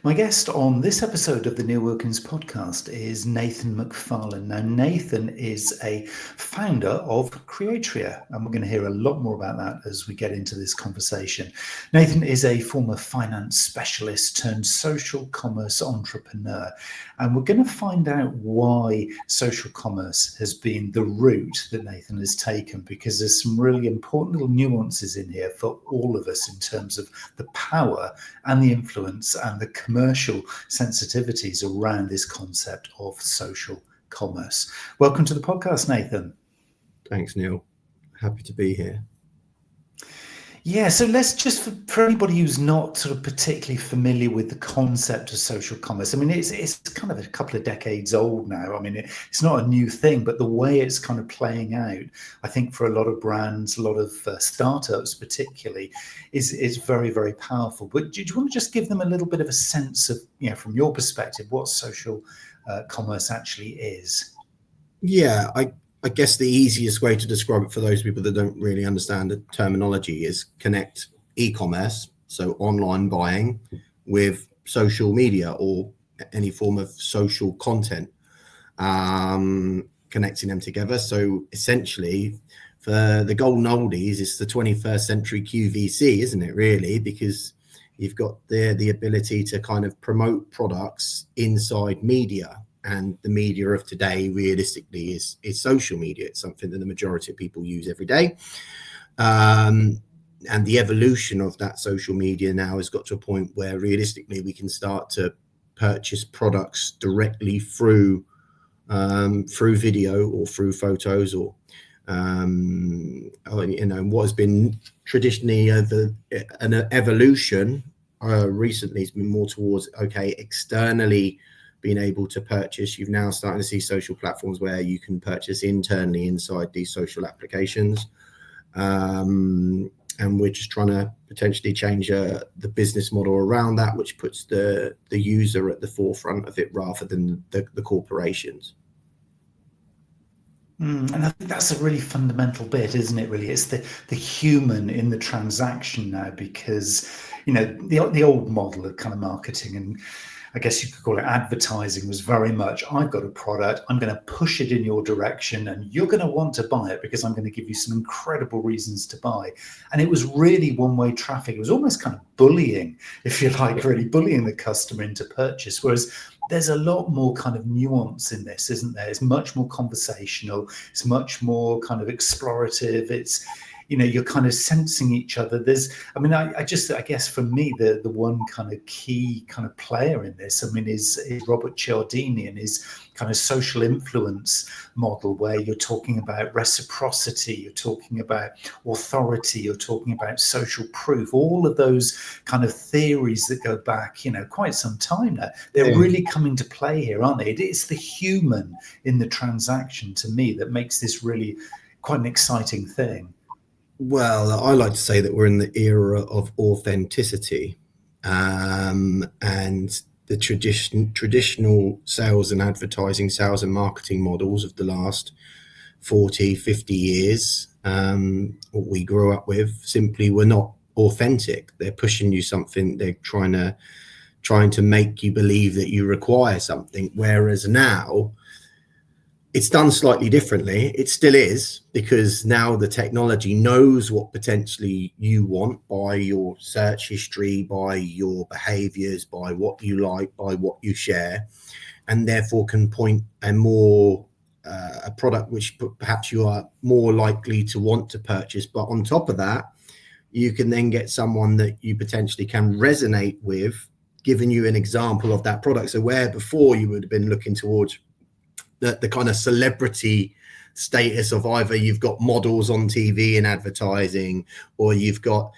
My guest on this episode of the Neil Wilkins podcast is Nathan Mcfarlane. Now, Nathan is a founder of Creatria, and we're going to hear a lot more about that as we get into this conversation. Nathan is a former finance specialist turned social commerce entrepreneur, and we're going to find out why social commerce has been the route that Nathan has taken, because there's some really important little nuances in here for all of us in terms of the power and the influence and the commercial sensitivities around this concept of social commerce. Welcome to the podcast, Nathan. Thanks, Neil. Happy to be here. Yeah, so let's just, for anybody who's not sort of particularly familiar with the concept of social commerce, I mean, it's kind of a couple of decades old now. I mean, it's not a new thing, but the way it's kind of playing out, I think for a lot of brands, a lot of startups particularly, is very, very powerful. But do you want to just give them a little bit of a sense of, from your perspective, what social commerce actually is? Yeah, I guess the easiest way to describe it for those people that don't really understand the terminology is connect e-commerce, so online buying, with social media or any form of social content, connecting them together. So essentially, for the golden oldies, it's the 21st century QVC, isn't it, really? Because you've got the ability to kind of promote products inside media. And the media of today, realistically, is social media. It's something that the majority of people use every day. And the evolution of that social media now has got to a point where realistically we can start to purchase products directly through video or through photos or what has been traditionally an evolution recently has been more towards externally being able to purchase. You've now starting to see social platforms where you can purchase internally inside these social applications. And we're just trying to potentially change the business model around that, which puts the user at the forefront of it rather than the corporations. And I think that's a really fundamental bit, isn't it, really? It's the human in the transaction now, because, the old model of kind of marketing, and I guess you could call it advertising, was very much, I've got a product, I'm going to push it in your direction and you're going to want to buy it because I'm going to give you some incredible reasons to buy. And it was really one-way traffic. It was almost kind of bullying, if you like, really bullying the customer into purchase. Whereas there's a lot more kind of nuance in this, isn't there? It's much more conversational. It's much more kind of explorative. It's, you're kind of sensing each other. I guess for me, the one kind of key kind of player in this, is Robert Cialdini and his kind of social influence model, where you're talking about reciprocity, you're talking about authority, you're talking about social proof, all of those kind of theories that go back, quite some time now. They're really coming to play here, aren't they? It's the human in the transaction, to me, that makes this really quite an exciting thing. Well, I like to say that we're in the era of authenticity, and the traditional sales and advertising, sales and marketing models of the last 40, 50 years, what we grew up with, simply were not authentic. They're pushing you something. They're trying to make you believe that you require something. Whereas now, it's done slightly differently. It still is, because now the technology knows what potentially you want by your search history, by your behaviors, by what you like, by what you share, and therefore can point a product which perhaps you are more likely to want to purchase. But on top of that, you can then get someone that you potentially can resonate with, giving you an example of that product. So where before you would have been looking towards the kind of celebrity status of either you've got models on TV and advertising, or you've got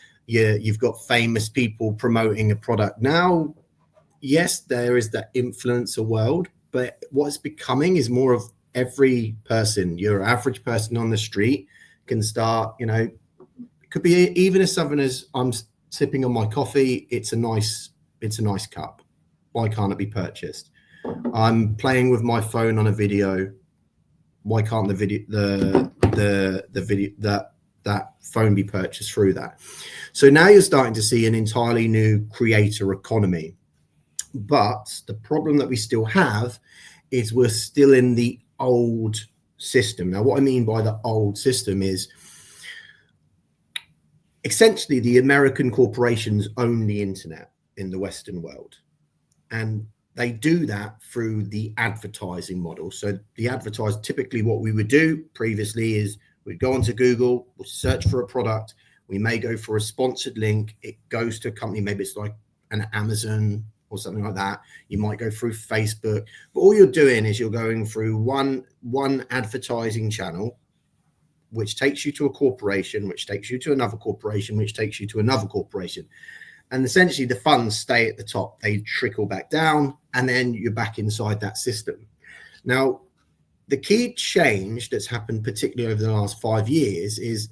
famous people promoting a product. Now, yes, there is that influencer world, but what's becoming is more of every person. Your average person on the street can start, it could be even as something as, I'm sipping on my coffee, it's a nice cup. Why can't it be purchased? I'm playing with my phone on a video. Why can't that phone be purchased through that? So now you're starting to see an entirely new creator economy. But the problem that we still have is we're still in the old system. Now, what I mean by the old system is essentially the American corporations own the internet in the Western world. And they do that through the advertising model. So typically what we would do previously is we'd go onto Google, we'll search for a product. We may go for a sponsored link. It goes to a company, maybe it's like an Amazon or something like that. You might go through Facebook, but all you're doing is you're going through one advertising channel, which takes you to a corporation, which takes you to another corporation, which takes you to another corporation. And essentially the funds stay at the top. They trickle back down, and then you're back inside that system. Now, the key change that's happened, particularly over the last 5 years, is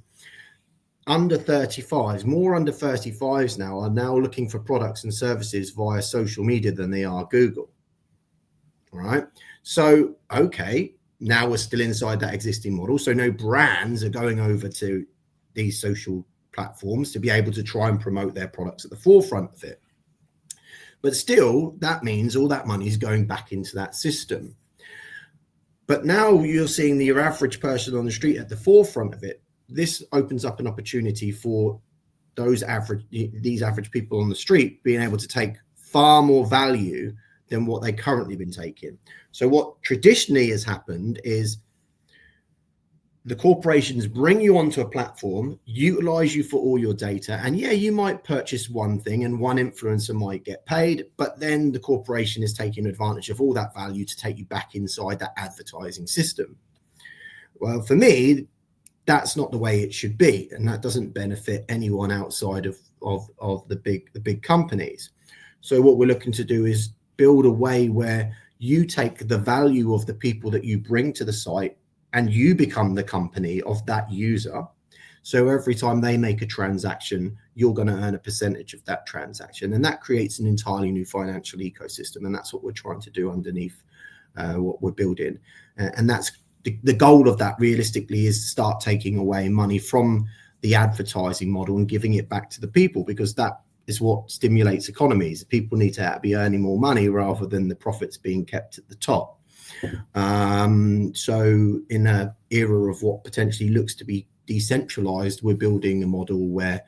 under 35s, more under 35s now are now looking for products and services via social media than they are Google. All right. So, okay, now we're still inside that existing model. So no brands are going over to these social platforms to be able to try and promote their products at the forefront of it. But still, that means all that money is going back into that system. But now you're seeing your average person on the street at the forefront of it. This opens up an opportunity for these average people on the street being able to take far more value than what they currently been taking. So what traditionally has happened is the corporations bring you onto a platform, utilize you for all your data, and yeah, you might purchase one thing and one influencer might get paid, but then the corporation is taking advantage of all that value to take you back inside that advertising system. Well, for me, that's not the way it should be, and that doesn't benefit anyone outside of the big companies. So what we're looking to do is build a way where you take the value of the people that you bring to the site and you become the company of that user. So every time they make a transaction, you're going to earn a percentage of that transaction. And that creates an entirely new financial ecosystem. And that's what we're trying to do underneath what we're building. And that's the goal of that realistically is to start taking away money from the advertising model and giving it back to the people, because that is what stimulates economies. People need to be earning more money rather than the profits being kept at the top. So in an era of what potentially looks to be decentralized, we're building a model where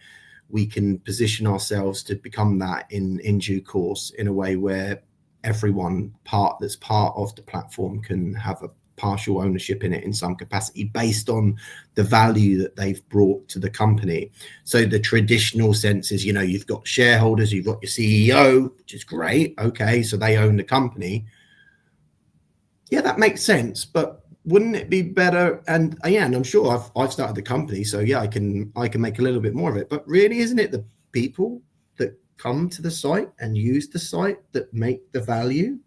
we can position ourselves to become that in due course, in a way where everyone that's part of the platform can have a partial ownership in it in some capacity based on the value that they've brought to the company. So the traditional sense is, you've got shareholders, you've got your CEO, which is great. Okay, so they own the company. Yeah, that makes sense, but wouldn't it be better? And I'm sure I've started the company, so yeah, I can make a little bit more of it. But really, isn't it the people that come to the site and use the site that make the value?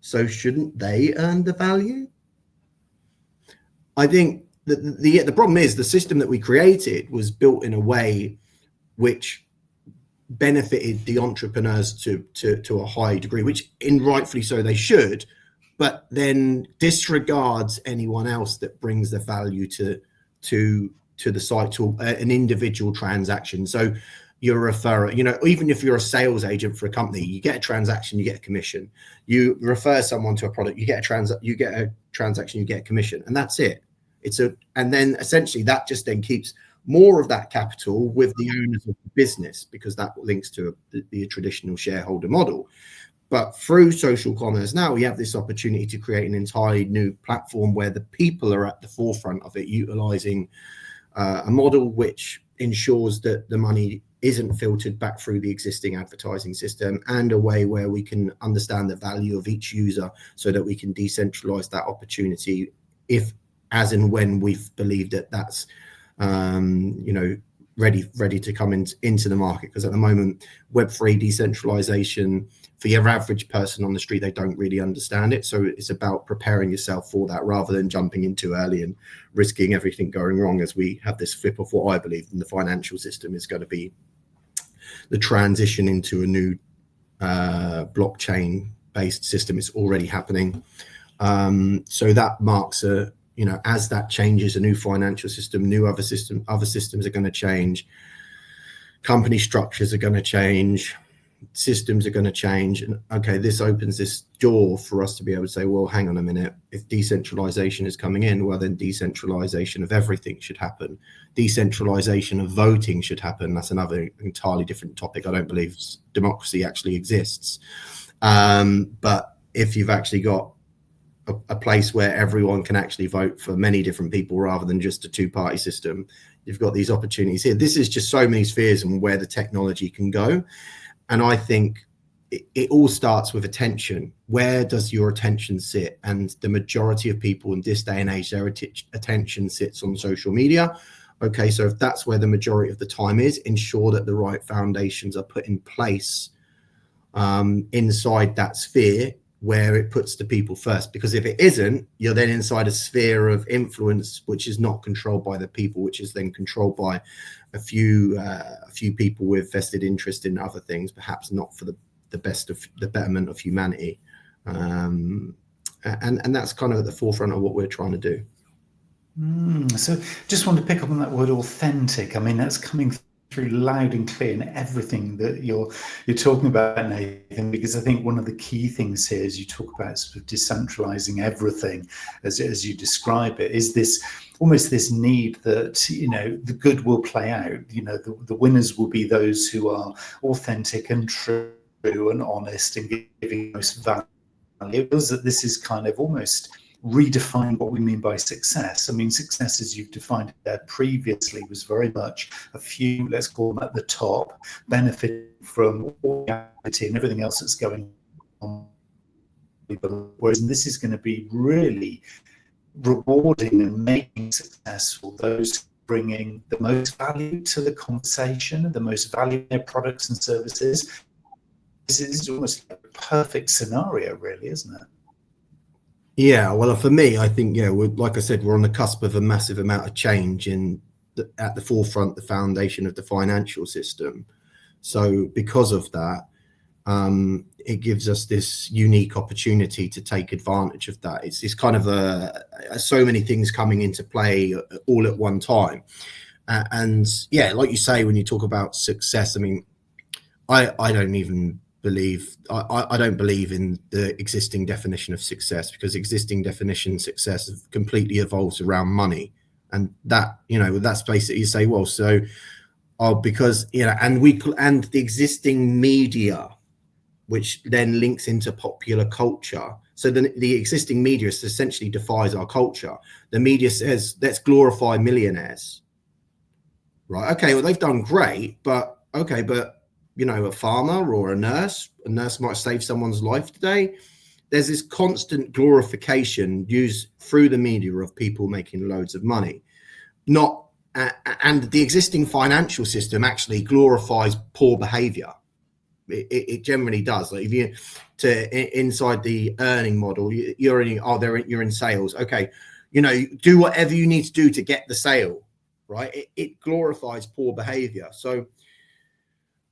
So shouldn't they earn the value? I think that the problem is the system that we created was built in a way which benefited the entrepreneurs to a high degree, which rightfully so they should, but then disregards anyone else that brings the value to the site, to an individual transaction. So you're a referrer, even if you're a sales agent for a company, you get a transaction, you get a commission. You refer someone to a product, you get a transaction, you get a commission, and that's it. And then essentially that just then keeps more of that capital with the owners of the business, because that links to the traditional shareholder model. But through social commerce, now we have this opportunity to create an entirely new platform where the people are at the forefront of it, utilizing a model which ensures that the money isn't filtered back through the existing advertising system, and a way where we can understand the value of each user so that we can decentralize that opportunity if, as and when we've believed that that's ready to come into the market. Because at the moment, Web3 decentralization, for your average person on the street, they don't really understand it. So it's about preparing yourself for that rather than jumping in too early and risking everything going wrong, as we have this flip of what I believe in the financial system is going to be the transition into a new blockchain based system. It's already happening. So that marks as that changes, a new financial system, other systems are going to change, company structures are going to change, systems are going to change, and okay, this opens this door for us to be able to say, well, hang on a minute, if decentralization is coming in, well, then decentralization of everything should happen. Decentralization of voting should happen. That's another entirely different topic. I don't believe democracy actually exists, but if you've actually got a place where everyone can actually vote for many different people rather than just a two-party system, you've got these opportunities here. This is just so many spheres and where the technology can go. And I think it all starts with attention. Where does your attention sit? And the majority of people in this day and age, their attention sits on social media. Okay, so if that's where the majority of the time is, ensure that the right foundations are put in place inside that sphere where it puts the people first. Because if it isn't, you're then inside a sphere of influence which is not controlled by the people, which is then controlled by a few people with vested interest in other things, perhaps not for the best of the betterment of humanity. And that's kind of at the forefront of what we're trying to do. So just want to pick up on that word authentic. I mean, that's coming through loud and clear in everything that you're talking about, Nathan, because I think one of the key things here is you talk about sort of decentralizing everything as you describe it, is this almost this need that, you know, the good will play out. You know, the winners will be those who are authentic and true and honest and giving most value. It feels that this is kind of almost redefine what we mean by success. I mean, success as you've defined it there previously was very much a few, let's call them at the top, benefiting from all the activity and everything else that's going on. Whereas this is going to be really rewarding and making successful those bringing the most value to the conversation and the most value in their products and services. This is almost like a perfect scenario, really, isn't it? Yeah, well, for me, I think, like I said, we're on the cusp of a massive amount of change at the forefront, the foundation of the financial system. So because of that, it gives us this unique opportunity to take advantage of that. It's kind of so many things coming into play all at one time. And yeah, like you say, when you talk about success, I mean, I don't even believe I don't believe in the existing definition of success, because existing definition of success completely evolves around money, and that, you know, that's basically, you say, well, so because, you know, and the existing media, which then links into popular culture. So the existing media essentially defies our culture. The media says, let's glorify millionaires, right? Okay, well, they've done great, but you know, a farmer or a nurse might save someone's life today. There's this constant glorification used through the media of people making loads of money. And the existing financial system actually glorifies poor behavior. It generally does. Like if you inside the earning model, you're in sales. Okay, you know, do whatever you need to do to get the sale, right? It glorifies poor behavior. So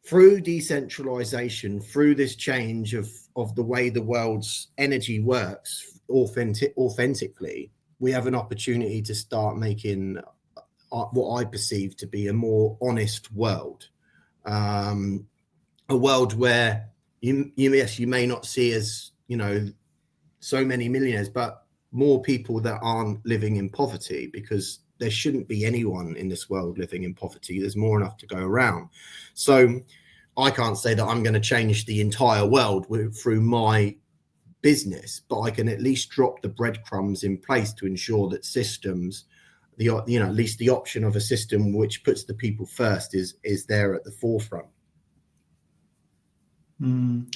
through decentralization, through this change of the way the world's energy works authentically, we have an opportunity to start making what I perceive to be a more honest world, a world where you may not see as, you know, so many millionaires, but more people that aren't living in poverty, because there shouldn't be anyone in this world living in poverty. There's more enough to go around. So I can't say that I'm going to change the entire world through my business, but I can at least drop the breadcrumbs in place to ensure that systems, at least the option of a system which puts the people first is there at the forefront.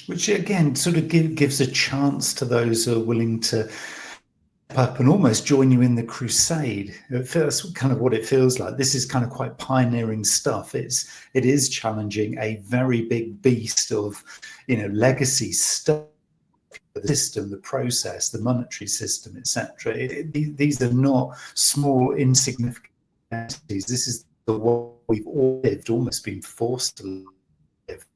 Which again sort of gives a chance to those who are willing to up and almost join you in the crusade. That's kind of what it feels like. This is kind of quite pioneering stuff. It is challenging a very big beast of, you know, legacy stuff, the system, the process, the monetary system, etc. These are not small, insignificant entities. This is the world we've all lived, almost been forced to live.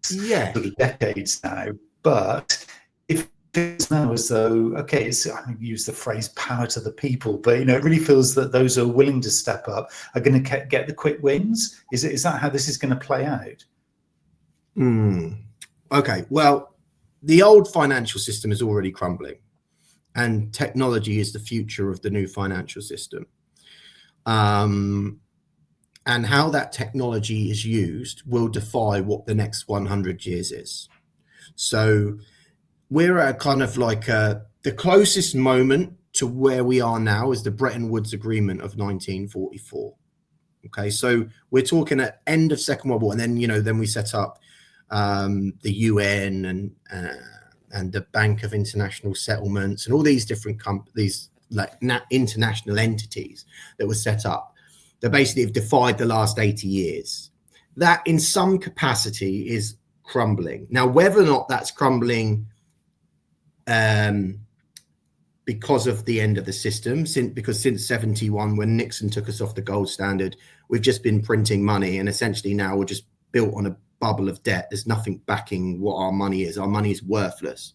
Yeah, sort of decades now, but if it's now as though, okay, I use the phrase power to the people, but, you know, it really feels that those who are willing to step up are going to get the quick wins. Is that how this is going to play out? Okay, well, the old financial system is already crumbling, and technology is the future of the new financial system. And how that technology is used will define what the next 100 years is. So we're at kind of like the closest moment to where we are now is the Bretton Woods Agreement of 1944. Okay, so we're talking at end of Second World War, and then then we set up the UN and the Bank of International Settlements and all these different companies, like international entities that were set up. That basically have defied the last 80 years. That in some capacity is crumbling. Now, whether or not that's crumbling because of the end of the system, because since 71, when Nixon took us off the gold standard, we've just been printing money, and essentially now we're just built on a bubble of debt. There's nothing backing what our money is. Our money is worthless.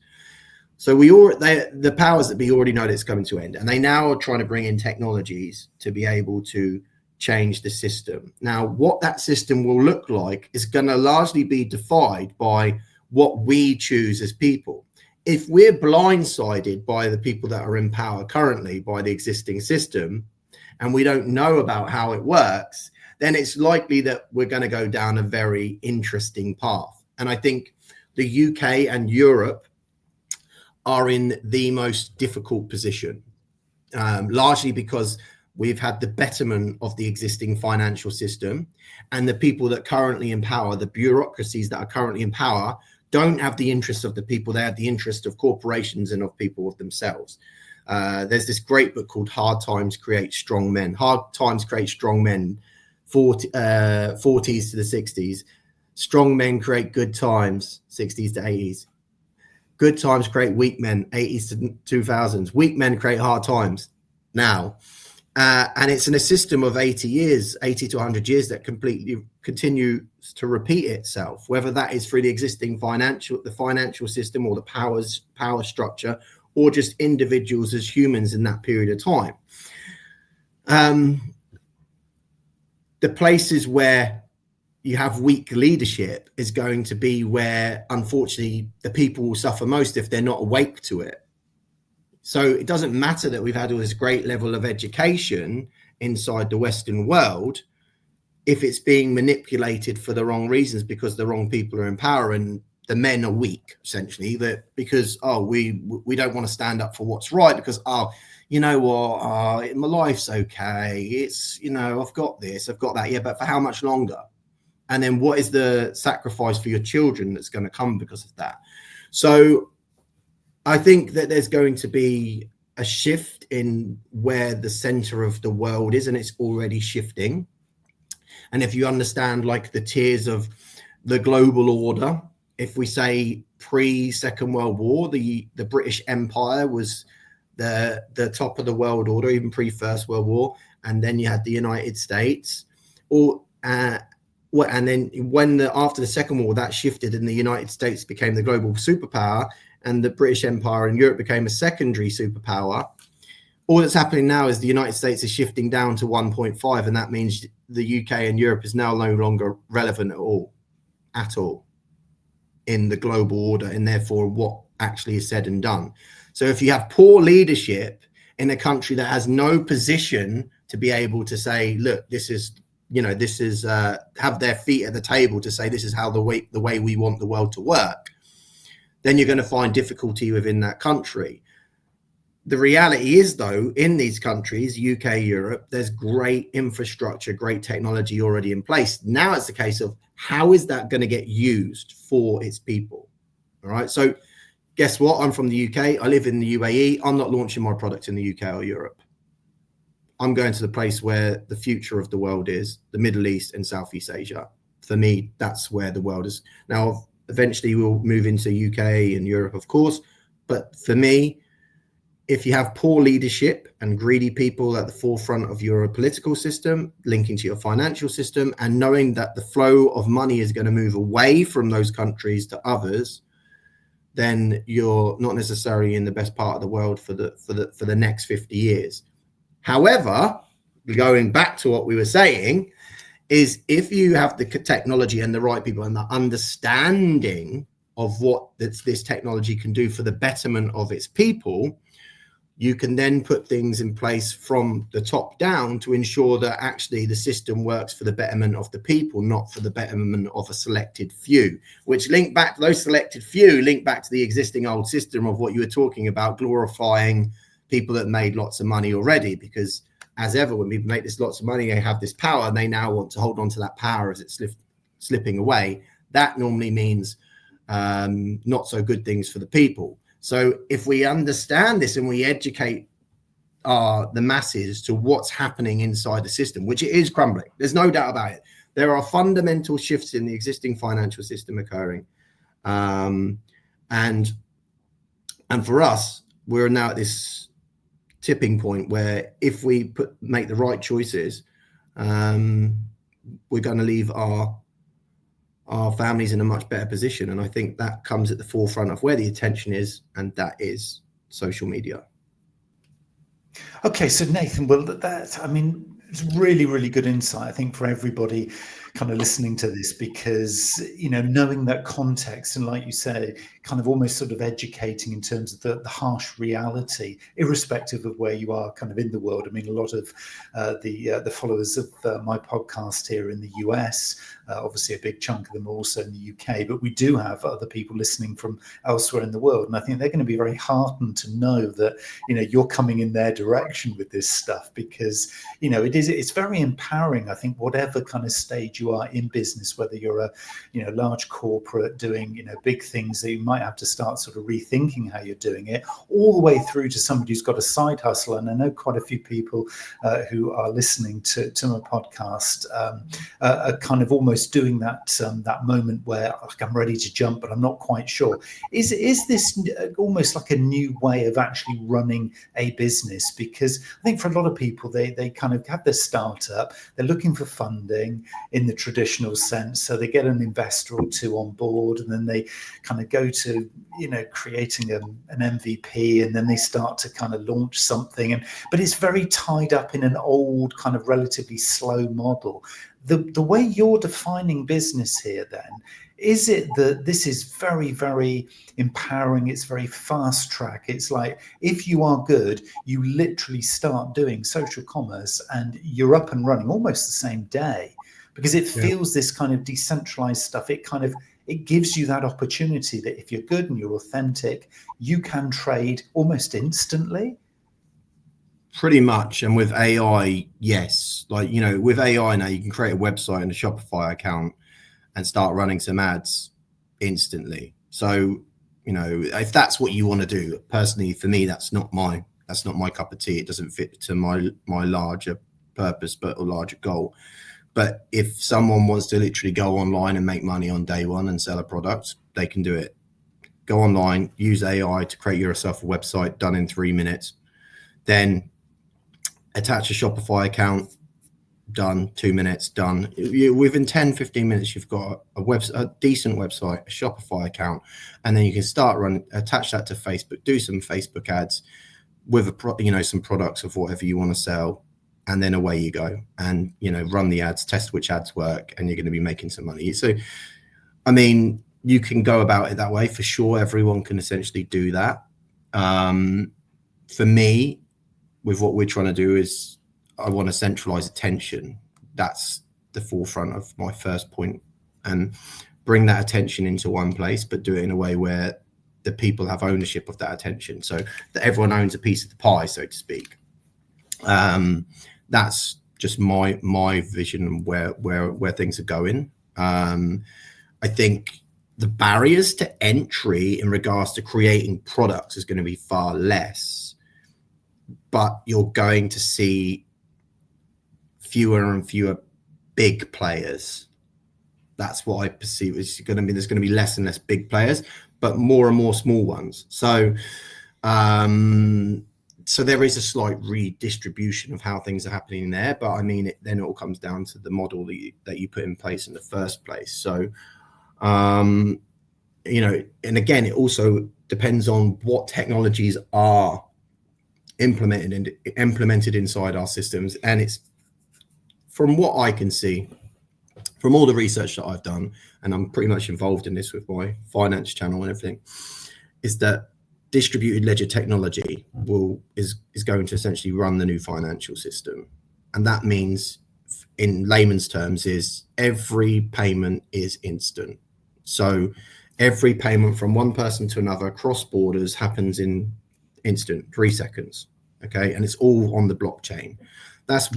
So the powers that be already know that it's coming to end, and they now are trying to bring in technologies to be able to change the system. Now, what that system will look like is going to largely be defined by what we choose as people. If we're blindsided by the people that are in power currently by the existing system, and we don't know about how it works, then it's likely that we're going to go down a very interesting path. And I think the UK and Europe are in the most difficult position, largely because we've had the betterment of the existing financial system, and the people that currently in power, the bureaucracies that are currently in power, don't have the interests of the people. They have the interest of corporations and of people of themselves. There's this great book called Hard Times Create Strong Men. Hard Times Create Strong Men, 40s to the 60s. Strong men create good times, 60s to 80s. Good times create weak men, 80s to 2000s. Weak men create hard times now. And it's in a system of 80 to 100 years that completely continues to repeat itself, whether that is through the existing financial system or the power structure, or just individuals as humans in that period of time. The places where you have weak leadership is going to be where, unfortunately, the people will suffer most if they're not awake to it. So it doesn't matter that we've had all this great level of education inside the Western world if it's being manipulated for the wrong reasons, because the wrong people are in power and the men are weak, essentially, that because, we don't want to stand up for what's right because, you know what, my life's okay. It's, I've got this, I've got that. Yeah, but for how much longer? And then what is the sacrifice for your children that's going to come because of that? So I think that there's going to be a shift in where the center of the world is, and it's already shifting. And if you understand like the tiers of the global order, if we say pre-Second World War, the British Empire was the top of the world order, even pre-First World War, and then you had the United States, and then after the Second War, that shifted, and the United States became the global superpower, and the British Empire and Europe became a secondary superpower. All that's happening now is the United States is shifting down to 1.5, and that means the UK and Europe is now no longer relevant at all in the global order, and therefore what actually is said and done. So if you have poor leadership in a country that has no position to be able to say, look, this is have their feet at the table to say this is how the way we want the world to work, then you're going to find difficulty within that country. The reality is, though, in these countries, UK, Europe, there's great infrastructure, great technology already in place. Now it's a case of how is that going to get used for its people? All right. So guess what? I'm from the UK. I live in the UAE. I'm not launching my product in the UK or Europe. I'm going to the place where the future of the world is, the Middle East and Southeast Asia. For me, that's where the world is. Now, eventually we'll move into UK and Europe, of course. But for me, if you have poor leadership and greedy people at the forefront of your political system, linking to your financial system, and knowing that the flow of money is going to move away from those countries to others, then you're not necessarily in the best part of the world for the next 50 years. However, going back to what we were saying, is if you have the technology and the right people and the understanding of what this technology can do for the betterment of its people, you can then put things in place from the top down to ensure that actually the system works for the betterment of the people, not for the betterment of a selected few, which link back to those selected few, link back to the existing old system of what you were talking about, glorifying people that made lots of money already, because as ever, when people make this lots of money, they have this power and they now want to hold on to that power as it's slipping away. That normally means not so good things for the people. So if we understand this and we educate the masses to what's happening inside the system, which it is crumbling, there's no doubt about it. There are fundamental shifts in the existing financial system occurring. And for us, we're now at this tipping point where if we make the right choices, we're going to leave our families in a much better position. And I think that comes at the forefront of where the attention is, and that is social media. Okay, so Nathan, well, I mean, it's really, really good insight, I think, for everybody kind of listening to this, because, you know, knowing that context and, like you say, kind of almost sort of educating in terms of the harsh reality, irrespective of where you are kind of in the world. I mean, a lot of the followers of my podcast here in the US, obviously a big chunk of them are also in the UK, but we do have other people listening from elsewhere in the world. And I think they're going to be very heartened to know that, you know, you're coming in their direction with this stuff, because, you know, it's very empowering, I think, whatever kind of stage you are in business, whether you're a, you know, large corporate doing, you know, big things that you might have to start sort of rethinking how you're doing it, all the way through to somebody who's got a side hustle. And I know quite a few people who are listening to my podcast are kind of almost doing that moment where, like, I'm ready to jump, but I'm not quite sure. Is this almost like a new way of actually running a business? Because I think for a lot of people, they kind of have their startup, they're looking for funding in the traditional sense, so they get an investor or two on board, and then they kind of go to, you know, creating an MVP, and then they start to kind of launch something, but it's very tied up in an old kind of relatively slow model. The way you're defining business here, then, is it that this is very, very empowering? It's very fast track. It's like, if you are good, you literally start doing social commerce and you're up and running almost the same day, because it feels this kind of decentralized stuff. It gives you that opportunity that if you're good and you're authentic, you can trade almost instantly. Pretty much. And with AI, yes, like, you know, with AI now, you can create a website and a Shopify account and start running some ads instantly. So, you know, if that's what you want to do, personally, for me, that's not my cup of tea. It doesn't fit to my larger purpose, or larger goal. But if someone wants to literally go online and make money on day one and sell a product, they can do it. Go online, use AI to create yourself a website, done in 3 minutes. Then attach a Shopify account, done, 2 minutes, done. Within 10, 15 minutes, you've got a decent website, a Shopify account, and then you can start attach that to Facebook, do some Facebook ads with some products of whatever you want to sell, and then away you go. And, you know, run the ads, test which ads work, and you're going to be making some money. So, I mean, you can go about it that way for sure. Everyone can essentially do that. For me, with what we're trying to do is I want to centralize attention. That's the forefront of my first point, and bring that attention into one place, but do it in a way where the people have ownership of that attention, so that everyone owns a piece of the pie, so to speak. That's just my vision where things are going. I think the barriers to entry in regards to creating products is going to be far less, but you're going to see fewer and fewer big players. That's what I perceive. There's going to be less and less big players, but more and more small ones. So there is a slight redistribution of how things are happening there, but I mean, then it all comes down to the model that you put in place in the first place. So, you know, and again, it also depends on what technologies are implemented inside our systems. And it's, from what I can see, from all the research that I've done, and I'm pretty much involved in this with my finance channel and everything, is that distributed ledger technology is going to essentially run the new financial system. And that means, in layman's terms, is every payment is instant. So every payment from one person to another across borders happens in instant, 3 seconds. Okay, and it's all on the blockchain. That's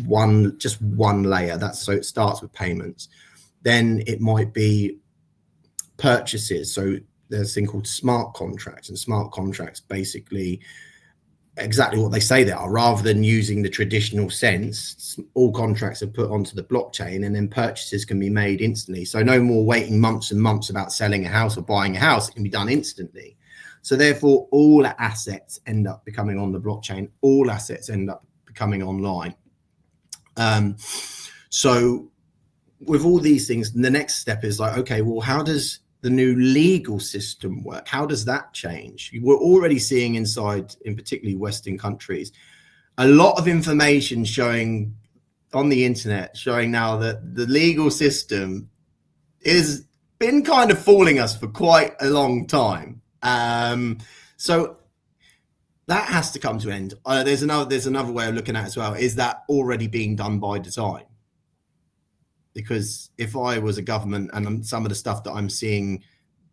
just one layer. So it starts with payments. Then it might be purchases. So there's a thing called smart contracts, and smart contracts basically exactly what they say they are. Rather than using the traditional sense, all contracts are put onto the blockchain, and then purchases can be made instantly. So no more waiting months and months about selling a house or buying a house. It can be done instantly. So therefore, all assets end up becoming on the blockchain. All assets end up becoming online. So with all these things, the next step is like, okay, well, how does the new legal system work? How does that change? We're already seeing inside, in particularly Western countries, a lot of information showing on the internet, showing now that the legal system has been kind of fooling us for quite a long time. So that has to come to an end. There's another way of looking at it as well. Is that already being done by design? Because if I was a government and some of the stuff that I'm seeing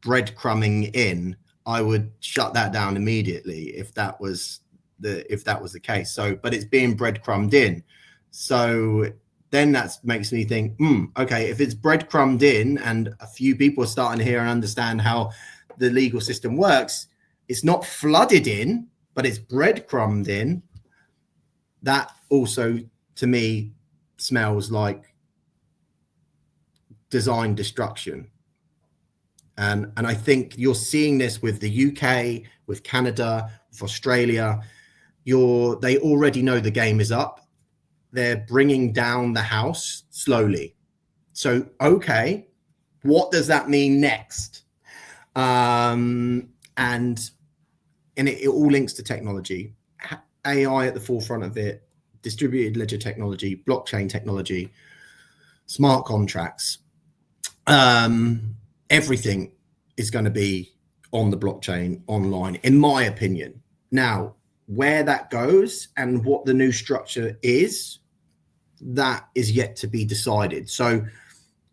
breadcrumbing in, I would shut that down immediately if that was the case. So, but it's being breadcrumbed in. So then that makes me think, okay, if it's breadcrumbed in and a few people are starting to hear and understand how the legal system works, it's not flooded in, but it's breadcrumbed in. That also, to me, smells like design destruction. And I think you're seeing this with the UK, with Canada, with Australia. They already know the game is up. They're bringing down the house slowly. So, okay, what does that mean next? And it all links to technology. AI at the forefront of it, distributed ledger technology, blockchain technology, smart contracts. Everything is going to be on the blockchain online, in my opinion. Now, where that goes and what the new structure is, that is yet to be decided. So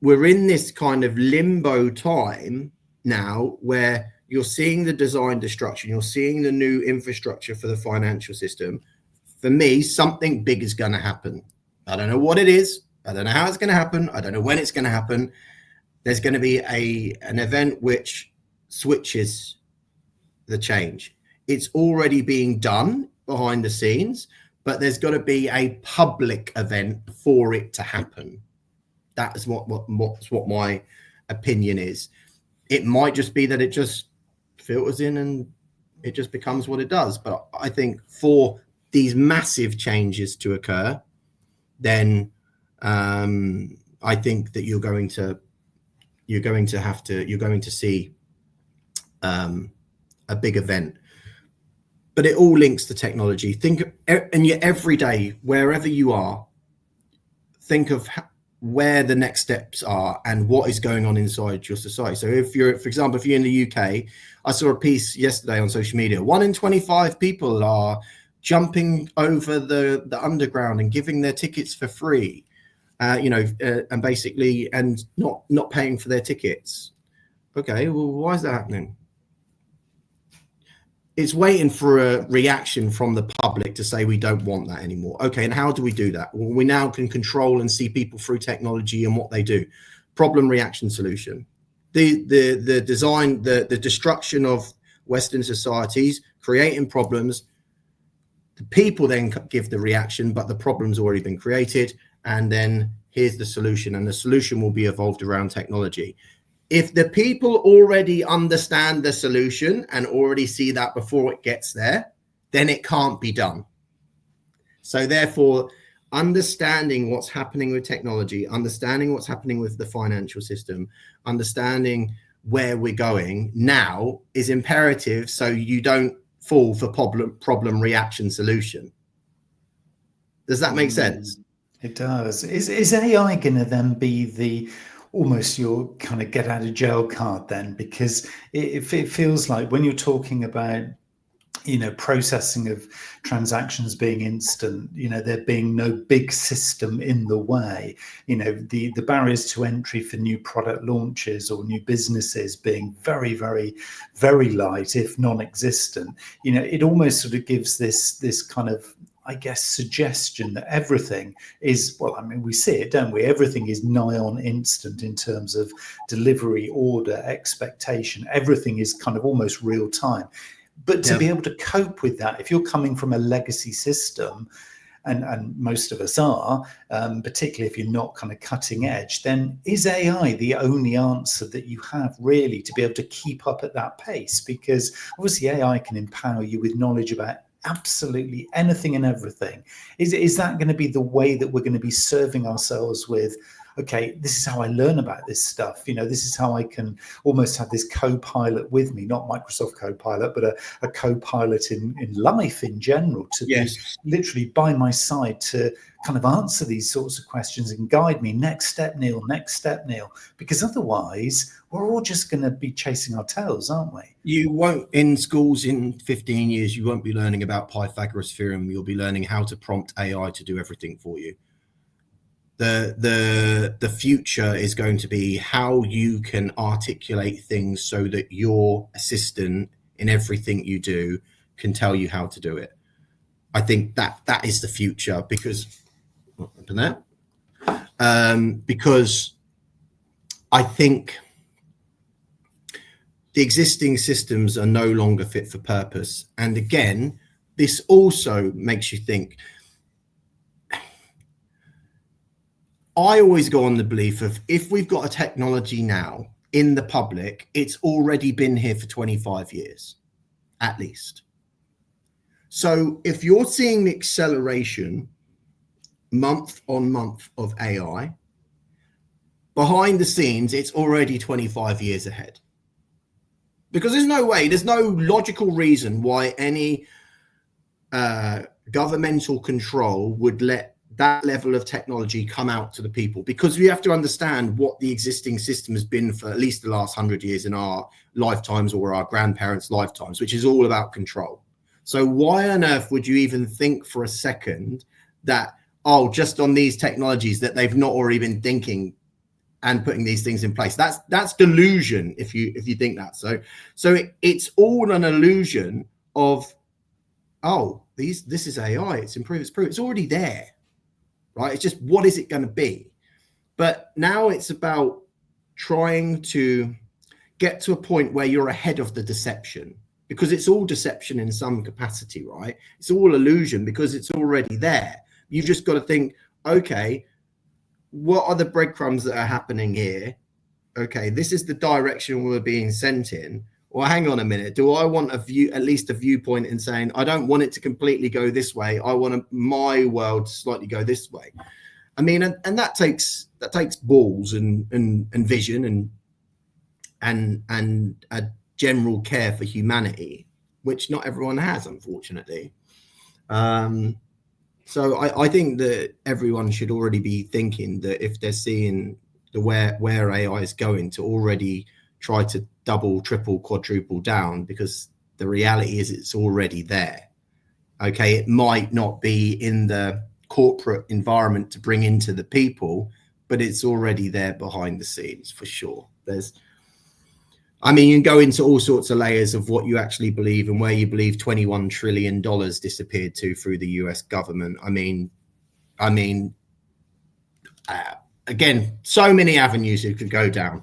we're in this kind of limbo time now where you're seeing the design destruction, you're seeing the new infrastructure for the financial system. For me, something big is going to happen. I don't know what it is. I don't know how it's going to happen. I don't know when it's going to happen. There's going to be an event which switches the change. It's already being done behind the scenes, but there's got to be a public event for it to happen. That is what my opinion is. It might just be that it just filters in and it just becomes what it does. But I think for these massive changes to occur, then I think that you're going to see a big event. But it all links to technology. Think of, and your every day, wherever you are, think of where the next steps are and what is going on inside your society. So if you're, for example, if you're in the UK, I saw a piece yesterday on social media, 1 in 25 people are jumping over the underground and giving their tickets for free, and basically, and not paying for their tickets. Okay, well, why is that happening? It's waiting for a reaction from the public to say we don't want that anymore. Okay, and how do we do that? Well, we now can control and see people through technology and what they do. Problem, reaction, solution. The design, the destruction of Western societies, creating problems. The people then give the reaction, but the problem's already been created. And then here's the solution, and the solution will be evolved around technology. If the people already understand the solution and already see that before it gets there, then it can't be done. So therefore, understanding what's happening with technology, understanding what's happening with the financial system, understanding where we're going now is imperative, so you don't fall for problem reaction solution. Does that make sense? It does. Is AI going to then be almost your kind of get out of jail card then, because it feels like when you're talking about, processing of transactions being instant, there being no big system in the way, the barriers to entry for new product launches or new businesses being very, very, very light, if non-existent, it almost sort of gives this kind of, I guess, suggestion that everything is, well, I mean, we see it, don't we? Everything is nigh on instant in terms of delivery, order, expectation. Everything is kind of almost real time. But to be able to cope with that, if you're coming from a legacy system, and most of us are, particularly if you're not kind of cutting edge, then is AI the only answer that you have really to be able to keep up at that pace? Because obviously AI can empower you with knowledge about absolutely anything and everything. Is that going to be the way that we're going to be serving ourselves with, okay, this is how I learn about this stuff. This is how I can almost have this co-pilot with me, not Microsoft Copilot, but a co-pilot in life in general, to be literally by my side to kind of answer these sorts of questions and guide me. Next step, Neil, next step, Neil. Because otherwise, we're all just going to be chasing our tails, aren't we? You won't, in schools in 15 years, you won't be learning about Pythagoras theorem. You'll be learning how to prompt AI to do everything for you. The future is going to be how you can articulate things so that your assistant in everything you do can tell you how to do it. I think that is the future, because because I think the existing systems are no longer fit for purpose. And again, this also makes you think. I always go on the belief of, if we've got a technology now in the public, it's already been here for 25 years, at least. So if you're seeing the acceleration month on month of AI, behind the scenes, it's already 25 years ahead. Because there's no way, there's no logical reason why any governmental control would let that level of technology come out to the people, because we have to understand what the existing system has been for at least the last 100 years in our lifetimes or our grandparents' lifetimes, which is all about control. So why on earth would you even think for a second that, oh, just on these technologies, that they've not already been thinking and putting these things in place? That's delusion if you think that. So it's all an illusion of, oh, this is AI, it's improved, it's proved, it's already there. Right? It's just, what is it going to be? But now it's about trying to get to a point where you're ahead of the deception, because it's all deception in some capacity, right? It's all illusion because it's already there. You've just got to think, okay, what are the breadcrumbs that are happening here? Okay, this is the direction we're being sent in. Well, hang on a minute. Do I want at least a viewpoint in saying, I don't want it to completely go this way. I want my world to slightly go this way. I mean, and that takes balls and vision and a general care for humanity, which not everyone has, unfortunately. So I think that everyone should already be thinking that if they're seeing where AI is going, to already try to double, triple, quadruple down, because the reality is it's already there. Okay, it might not be in the corporate environment to bring into the people, but it's already there behind the scenes for sure. You can go into all sorts of layers of what you actually believe and where you believe $21 trillion disappeared to through the US government. Again, so many avenues you could go down.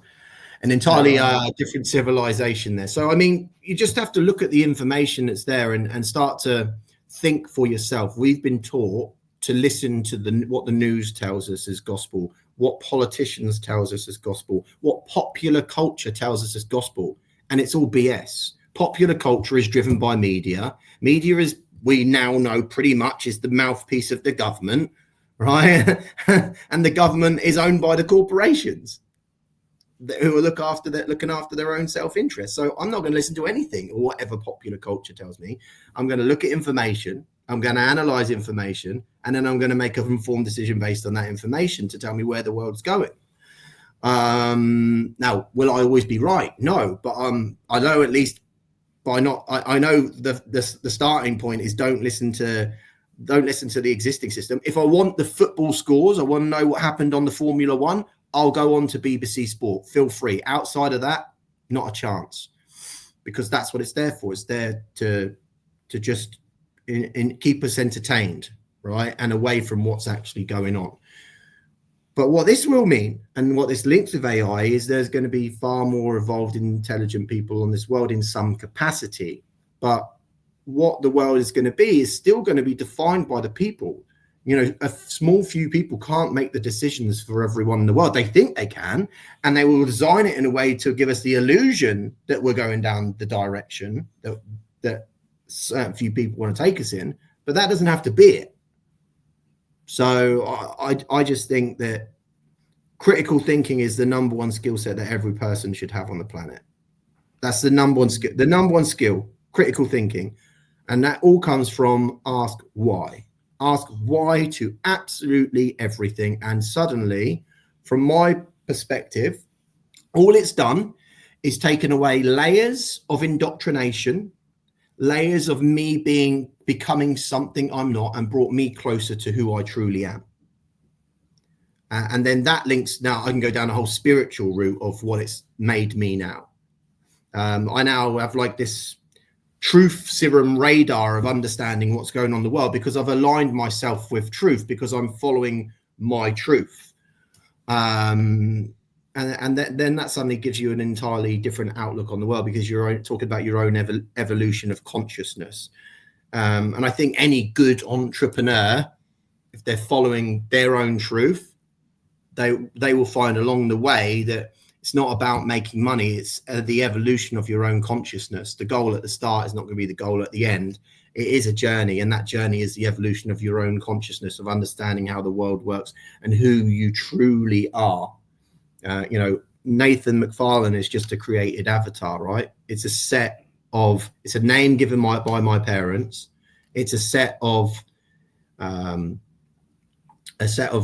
An entirely different civilization there. So, you just have to look at the information that's there and start to think for yourself. We've been taught to listen to what the news tells us as gospel, what politicians tells us as gospel, what popular culture tells us as gospel, and it's all BS. Popular culture is driven by media. Media is, we now know pretty much, is the mouthpiece of the government, right? And the government is owned by the corporations who are looking after their own self-interest. So I'm not going to listen to anything or whatever popular culture tells me. I'm going to look at information, I'm going to analyze information, and then I'm going to make an informed decision based on that information to tell me where the world's going. Now, will I always be right? No, but I know at least by not. I know the starting point is don't listen to the existing system. If I want the football scores, I want to know what happened on the Formula One, I'll go on to BBC Sport. Feel free. Outside of that, not a chance, because that's what it's there for. It's there to just keep us entertained, right, and away from what's actually going on. But what this will mean, and what this links with AI, is there's going to be far more evolved, intelligent people on this world in some capacity. But what the world is going to be is still going to be defined by the people. You know, a small few people can't make the decisions for everyone in the world. They think they can, and they will design it in a way to give us the illusion that we're going down the direction that certain few people want to take us in. But that doesn't have to be it. So I just think that critical thinking is the number one skill set that every person should have on the planet. That's the number one skill. The number one skill, critical thinking. And that all comes from ask why. Ask why to absolutely everything. And suddenly, from my perspective, all it's done is taken away layers of indoctrination, layers of me becoming something I'm not, and brought me closer to who I truly am. And then that links, now I can go down a whole spiritual route of what it's made me now. I now have like this truth serum radar of understanding what's going on in the world, because I've aligned myself with truth, because I'm following my truth. And then that suddenly gives you an entirely different outlook on the world, because you're talking about your own evolution of consciousness. And I think any good entrepreneur, if they're following their own truth, they will find along the way that it's not about making money. It's the evolution of your own consciousness. The goal at the start is not going to be the goal at the end. It is a journey, and that journey is the evolution of your own consciousness, of understanding how the world works and who you truly are. You know, Nathan Mcfarlane is just a created avatar, right? It's a name given by my parents. It's a set of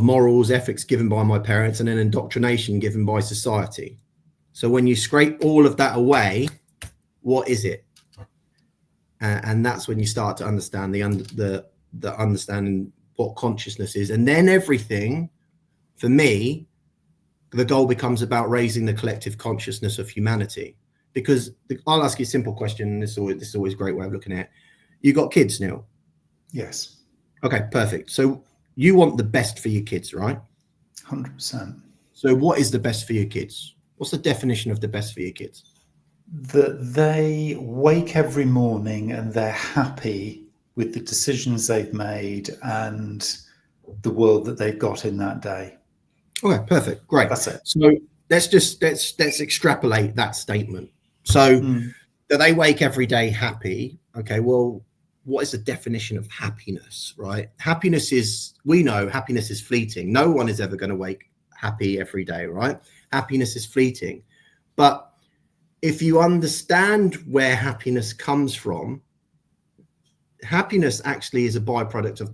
morals, ethics given by my parents, and an indoctrination given by society. So when you scrape all of that away, what is it? And that's when you start to understand the understanding what consciousness is. And then everything, for me, the goal becomes about raising the collective consciousness of humanity. Because I'll ask you a simple question, and this is always a great way of looking at it. You got kids, Neil? Yes. Okay, perfect. So you want the best for your kids, right? 100%. So what is the best for your kids? What's the definition of the best for your kids? That they wake every morning and they're happy with the decisions they've made and the world that they've got in that day. Okay, perfect. Great. That's it. So let's extrapolate that statement. So that they wake every day happy. Okay, well, what is the definition of happiness, right? Happiness is, we know happiness is fleeting. No one is ever going to wake happy every day, right? Happiness is fleeting. But if you understand where happiness comes from, happiness actually is a byproduct of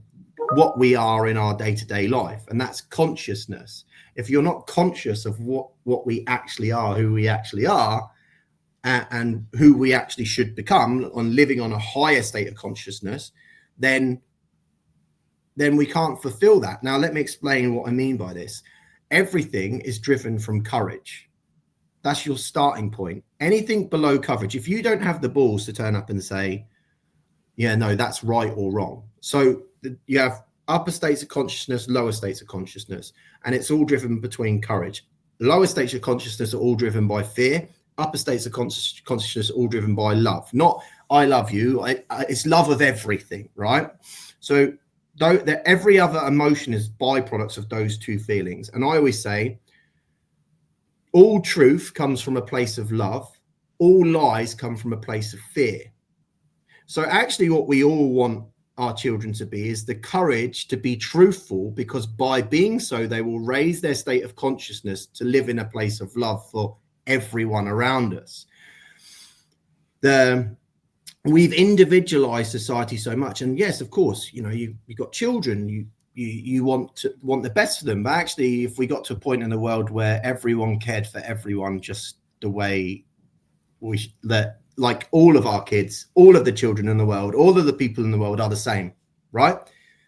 what we are in our day-to-day life, and that's consciousness. If you're not conscious of what we actually are, who we actually are, and who we actually should become, on living on a higher state of consciousness, then we can't fulfill that. Now, let me explain what I mean by this. Everything is driven from courage. That's your starting point. Anything below courage, if you don't have the balls to turn up and say, yeah, no, that's right or wrong. So you have upper states of consciousness, lower states of consciousness, and it's all driven between courage. Lower states of consciousness are all driven by fear. Upper states of consciousness are all driven by love. Not I love you. It's love of everything, right? So every other emotion is byproducts of those two feelings. And I always say, all truth comes from a place of love. All lies come from a place of fear. So actually what we all want our children to be is the courage to be truthful, because by being so, they will raise their state of consciousness to live in a place of love for everyone around us. We've individualized society so much. And yes, of course, you know, you've got children, you want the best for them. But actually, if we got to a point in the world where everyone cared for everyone just the way that like all of our kids, all of the children in the world, all of the people in the world are the same, right?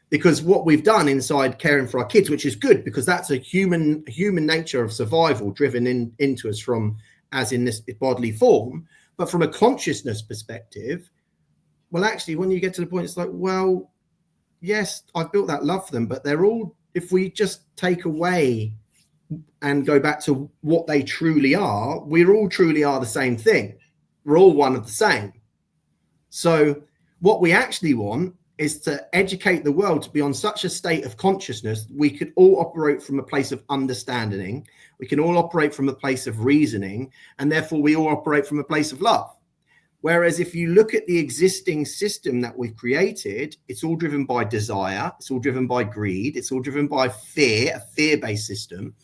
Because what we've done inside caring for our kids, which is good, because that's a human nature of survival driven into us from as in this bodily form. But from a consciousness perspective, well, actually, when you get to the point, it's like, well, yes, I've built that love for them, but they're all, if we just take away and go back to what they truly are, we all truly are the same thing. We're all one of the same. So what we actually want is to educate the world to be on such a state of consciousness we could all operate from a place of understanding, we can all operate from a place of reasoning, and therefore we all operate from a place of love. Whereas if you look at the existing system that we've created, it's all driven by desire, it's all driven by greed, it's all driven by fear, a fear-based system.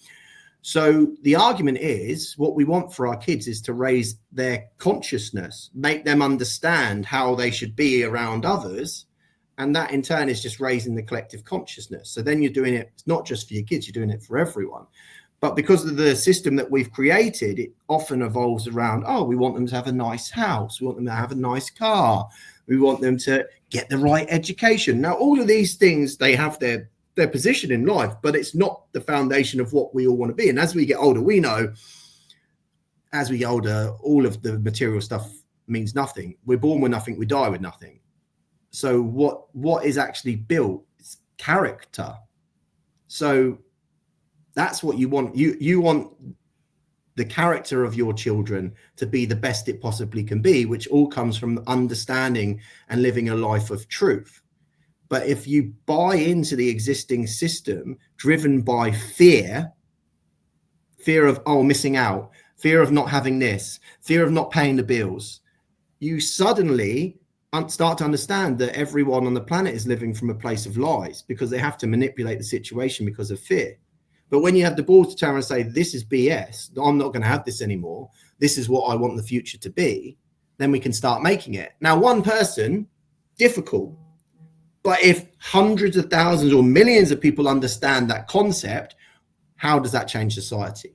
So the argument is what we want for our kids is to raise their consciousness, make them understand how they should be around others. And that in turn is just raising the collective consciousness. So then you're doing it, it's not just for your kids, you're doing it for everyone. But because of the system that we've created, it often evolves around, oh, we want them to have a nice house. We want them to have a nice car. We want them to get the right education. Now, all of these things, they have their position in life, but it's not the foundation of what we all want to be. And as we get older, we know as we get older, all of the material stuff means nothing. We're born with nothing, we die with nothing. So what is actually built is character. So that's what you want. You want the character of your children to be the best it possibly can be, which all comes from understanding and living a life of truth. But if you buy into the existing system driven by fear of, oh, missing out, fear of not having this, fear of not paying the bills, you suddenly start to understand that everyone on the planet is living from a place of lies because they have to manipulate the situation because of fear. But when you have the balls to turn and say, this is BS, I'm not going to have this anymore, this is what I want the future to be, then we can start making it. Now, one person, difficult. But if hundreds of thousands or millions of people understand that concept, how does that change society?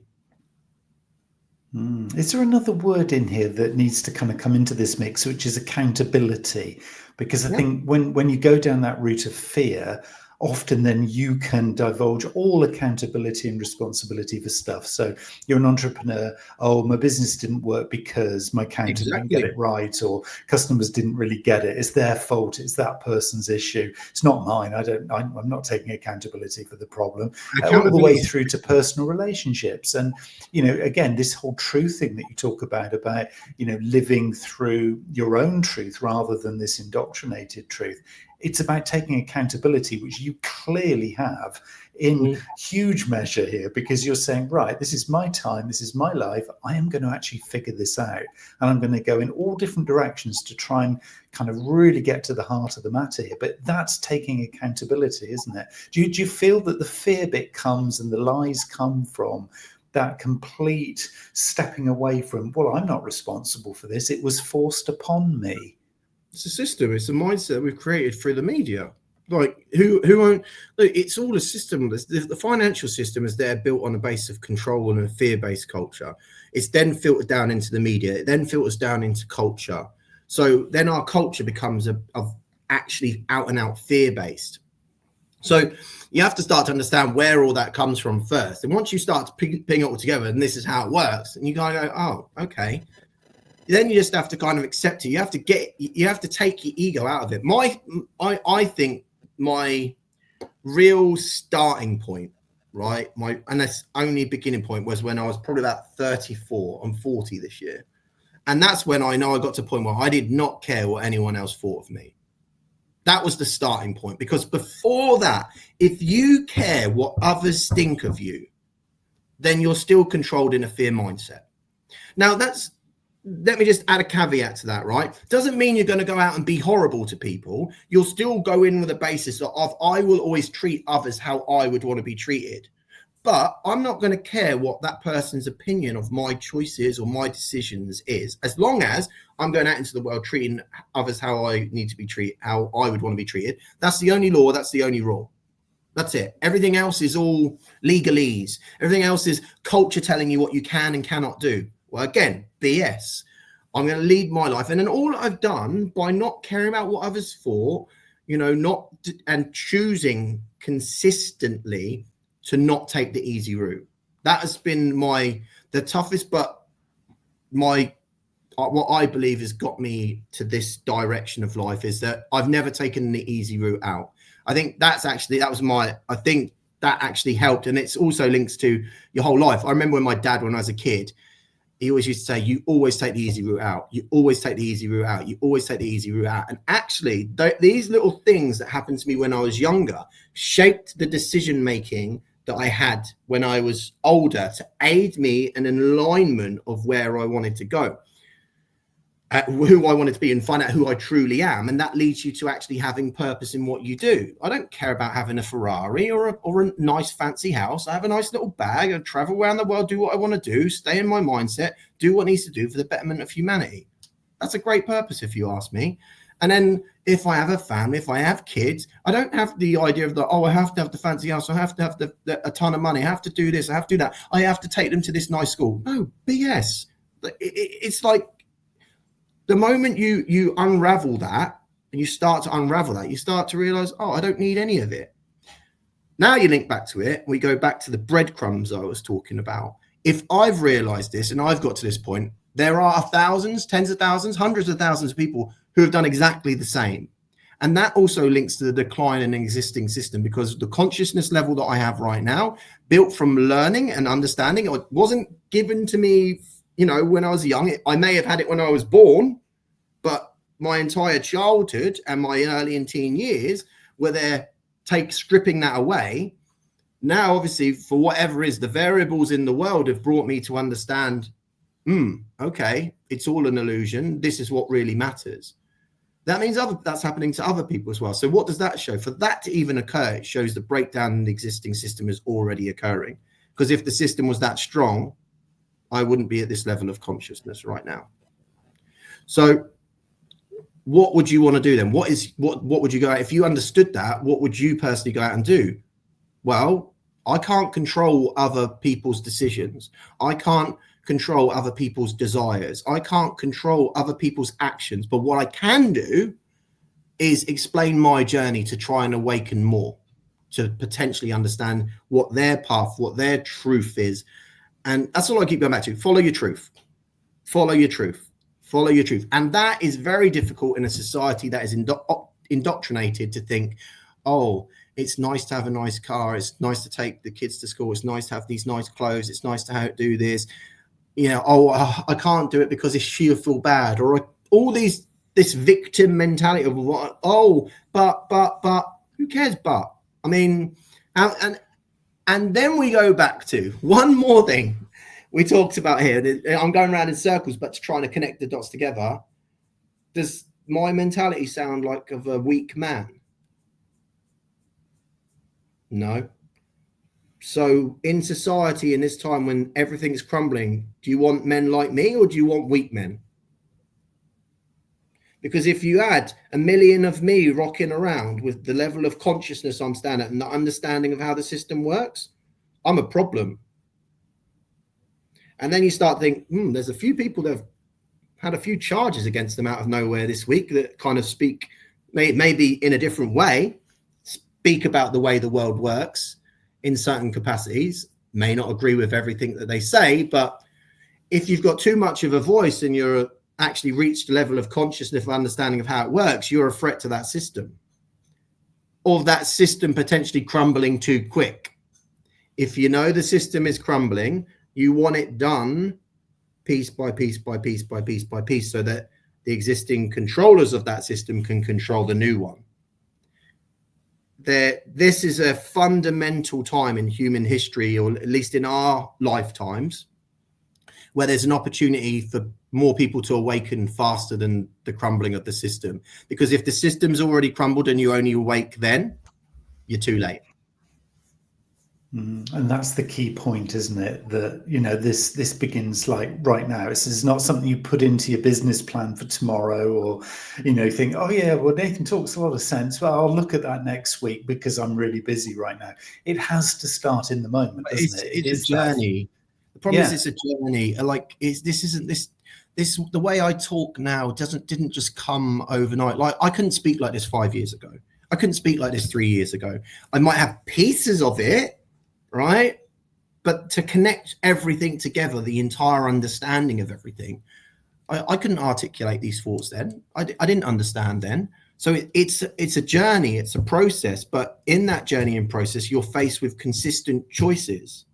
Is there another word in here that needs to kind of come into this mix, which is accountability? Because I think when you go down that route of fear, often then you can divulge all accountability and responsibility for stuff. So you're an entrepreneur. Oh, my business didn't work because my accountant didn't get it right, or customers didn't really get it. It's their fault. It's that person's issue. It's not mine. I'm not taking accountability for the problem. All the way through to personal relationships. And, you know, again, this whole truth thing that you talk about, you know, living through your own truth rather than this indoctrinated truth. It's about taking accountability, which you clearly have in huge measure here, because you're saying, right, this is my time, this is my life, I am going to actually figure this out, and I'm going to go in all different directions to try and kind of really get to the heart of the matter here. But that's taking accountability, isn't it? Do you feel that the fear bit comes and the lies come from that complete stepping away from, well, I'm not responsible for this, it was forced upon me? It's a system. It's a mindset we've created through the media. Like who own? Look, it's all a system. The financial system is there, built on a base of control and a fear-based culture. It's then filtered down into the media. It then filters down into culture. So then our culture becomes of actually out and out fear-based. So you have to start to understand where all that comes from first. And once you start to ping it all together, and this is how it works, and you gotta go, oh, okay. Then you just have to kind of accept it. You have to take your ego out of it. I think my real starting point, right? And that's only beginning point was when I was probably about 34. I'm 40 this year. And that's when I know I got to a point where I did not care what anyone else thought of me. That was the starting point. Because before that, if you care what others think of you, then you're still controlled in a fear mindset. Now let me just add a caveat to that, right? Doesn't mean you're going to go out and be horrible to people. You'll still go in with a basis of I will always treat others how I would want to be treated. But I'm not going to care what that person's opinion of my choices or my decisions is, as long as I'm going out into the world treating others how I need to be treated, how I would want to be treated. That's the only law. That's the only rule. That's it. Everything else is all legalese. Everything else is culture telling you what you can and cannot do. Well, again, BS. I'm going to lead my life. And then all I've done by not caring about what others thought, and choosing consistently to not take the easy route. That has been the toughest, but what I believe has got me to this direction of life is that I've never taken the easy route out. I think that actually helped. And it's also links to your whole life. I remember when I was a kid, he always used to say, you always take the easy route out. You always take the easy route out. You always take the easy route out. And actually, these little things that happened to me when I was younger shaped the decision-making that I had when I was older to aid me in an alignment of where I wanted to go, who I wanted to be, and find out who I truly am. And that leads you to actually having purpose in what you do. I don't care about having a Ferrari or a nice fancy house. I have a nice little bag. I travel around the world, do what I want to do, stay in my mindset, do what needs to do for the betterment of humanity. That's a great purpose, if you ask me. And then if I have a family, if I have kids, I don't have the idea of I have to have the fancy house. I have to have a ton of money. I have to do this. I have to do that. I have to take them to this nice school. No, BS. It's like, the moment you unravel that, and you start to realize, I don't need any of it. Now you link back to it. We go back to the breadcrumbs I was talking about. If I've realized this and I've got to this point, there are thousands, tens of thousands, hundreds of thousands of people who have done exactly the same. And that also links to the decline in an existing system, because the consciousness level that I have right now, built from learning and understanding, it wasn't given to me when I was young. I may have had it when I was born, but my entire childhood and my early and teen years were there, stripping that away. Now, obviously, for whatever is the variables in the world have brought me to understand, okay, it's all an illusion. This is what really matters. That means that's happening to other people as well. So what does that show? For that to even occur, it shows the breakdown in the existing system is already occurring. Because if the system was that strong, I wouldn't be at this level of consciousness right now. So what would you want to do then? What would you go out? If you understood that, what would you personally go out and do? Well, I can't control other people's decisions. I can't control other people's desires. I can't control other people's actions. But what I can do is explain my journey to try and awaken more, to potentially understand what their path, what their truth is. And that's all I keep going back to. Follow your truth. Follow your truth. Follow your truth. And that is very difficult in a society that is indoctrinated to think, it's nice to have a nice car. It's nice to take the kids to school. It's nice to have these nice clothes. It's nice to do this. I can't do it because she'll feel bad. Or all this victim mentality of but who cares? But I mean, and then we go back to one more thing we talked about here. I'm going around in circles, but trying to connect the dots together. Does my mentality sound like of a weak man? No. So in society in this time when everything's crumbling, do you want men like me or do you want weak men? Because if you had a million of me rocking around with the level of consciousness I'm standing at and the understanding of how the system works, I'm a problem. And then you start thinking, there's a few people that have had a few charges against them out of nowhere this week that kind of speak, maybe in a different way, speak about the way the world works in certain capacities, may not agree with everything that they say, but if you've got too much of a voice and you're actually reached a level of consciousness of understanding of how it works, you're a threat to that system, or that system potentially crumbling too quick. If you know the system is crumbling, you want it done piece by piece by piece by piece by piece so that the existing controllers of that system can control the new one. This is a fundamental time in human history, or at least in our lifetimes, where there's an opportunity for more people to awaken faster than the crumbling of the system. Because if the system's already crumbled and you only awake then, you're too late. And that's the key point, isn't it? That, this begins like right now. This is not something you put into your business plan for tomorrow, or think, oh yeah, well, Nathan talks a lot of sense, but I'll look at that next week because I'm really busy right now. It has to start in the moment, doesn't it? It It's a is that. journey. The problem is Yeah. it's a journey. Like this isn't this the way I talk now didn't just come overnight. Like I couldn't speak like this 5 years ago. I couldn't speak like this 3 years ago. I might have pieces of it, right? But to connect everything together, the entire understanding of everything, I couldn't articulate these thoughts then. I didn't understand then. So it's a journey, it's a process. But in that journey and process, you're faced with consistent choices.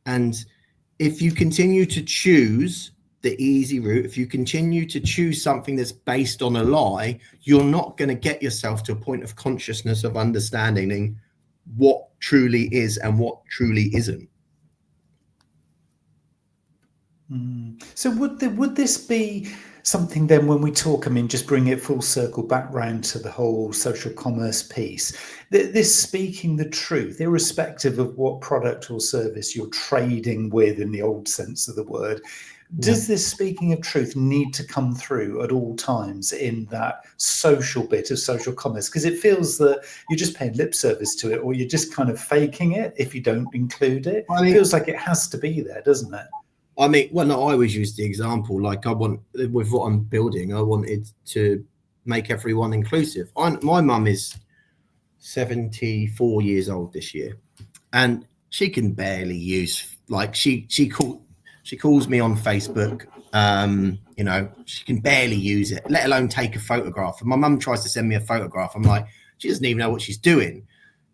And if you continue to choose the easy route, if you continue to choose something that's based on a lie, you're not going to get yourself to a point of consciousness of understanding what truly is and what truly isn't. So would this be something then, when we talk, just bring it full circle back round to the whole social commerce piece, this speaking the truth, irrespective of what product or service you're trading with in the old sense of the word, does this speaking of truth need to come through at all times in that social bit of social commerce? Because it feels that you're just paying lip service to it, or you're just kind of faking it if you don't include it. It feels like it has to be there, doesn't it? I always use the example, like with what I'm building, I wanted to make everyone inclusive. My mum is 74 years old this year, and she can barely use, like she calls me on Facebook. She can barely use it, let alone take a photograph. And my mum tries to send me a photograph. I'm like, she doesn't even know what she's doing.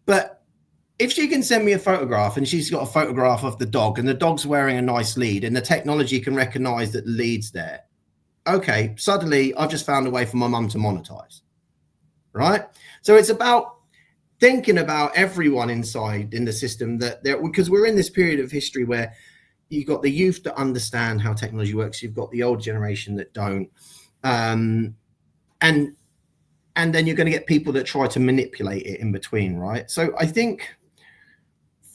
But if she can send me a photograph and she's got a photograph of the dog and the dog's wearing a nice lead and the technology can recognize that the lead's there, okay, suddenly I've just found a way for my mum to monetize, right? So it's about thinking about everyone inside in the system, because we're in this period of history where you've got the youth that understand how technology works, you've got the old generation that don't, and then you're going to get people that try to manipulate it in between, right? So I think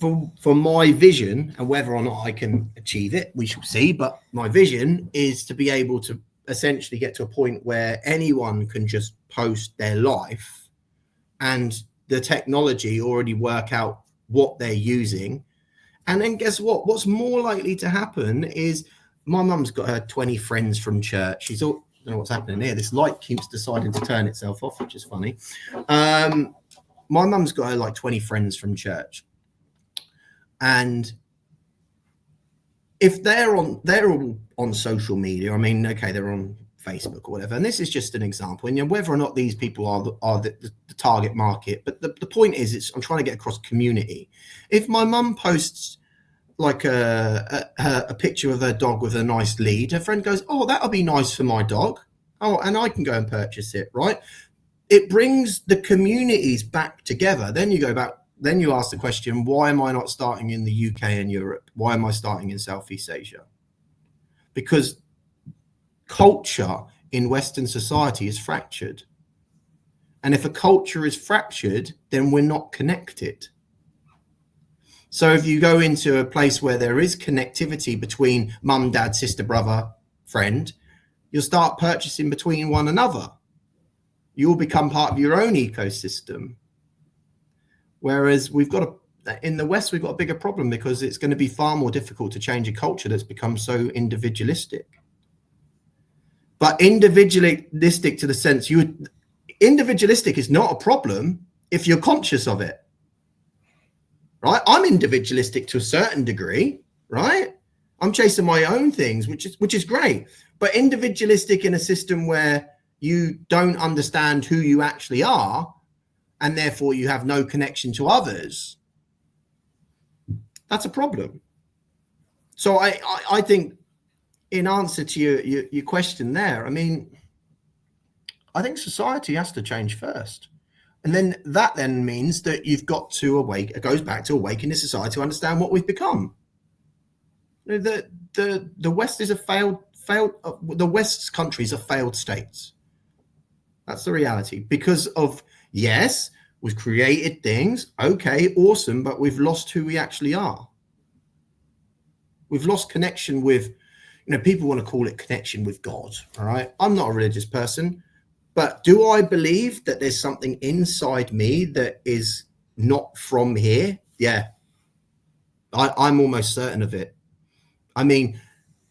for my vision, and whether or not I can achieve it, we shall see, but my vision is to be able to essentially get to a point where anyone can just post their life and the technology already work out what they're using. And then guess what? What's more likely to happen is my mum's got her 20 friends from church. She's all, I don't know what's happening here. This light keeps deciding to turn itself off, which is funny. My mum's got her like 20 friends from church. And if they're all on social media, okay, they're on Facebook or whatever, and this is just an example, and whether or not these people are the target market, but the point is, I'm trying to get across community. If my mum posts like a picture of her dog with a nice lead, her friend goes, oh, that'll be nice for my dog, oh, and I can go and purchase it, right? It brings the communities back together. Then you go back, then you ask the question, why am I not starting in the UK and Europe? Why am I starting in Southeast Asia? Because culture in Western society is fractured. And if a culture is fractured, then we're not connected. So if you go into a place where there is connectivity between mum, dad, sister, brother, friend, you'll start purchasing between one another. You'll become part of your own ecosystem. Whereas in the West, we've got a bigger problem because it's going to be far more difficult to change a culture that's become so individualistic. But individualistic to the sense individualistic is not a problem if you're conscious of it, right? I'm individualistic to a certain degree, right? I'm chasing my own things, which is great. But individualistic in a system where you don't understand who you actually are, and therefore you have no connection to others, that's a problem. So I think, in answer to your question there, I think society has to change first. And then that then means that you've got to it goes back to awaken the society to understand what we've become. The West is the West's countries are failed states. That's the reality. Because of, yes, We've created things. Okay, awesome. But we've lost who we actually are. We've lost connection with, people want to call it connection with God. All right. I'm not a religious person, but do I believe that there's something inside me that is not from here? Yeah. I'm almost certain of it. I mean,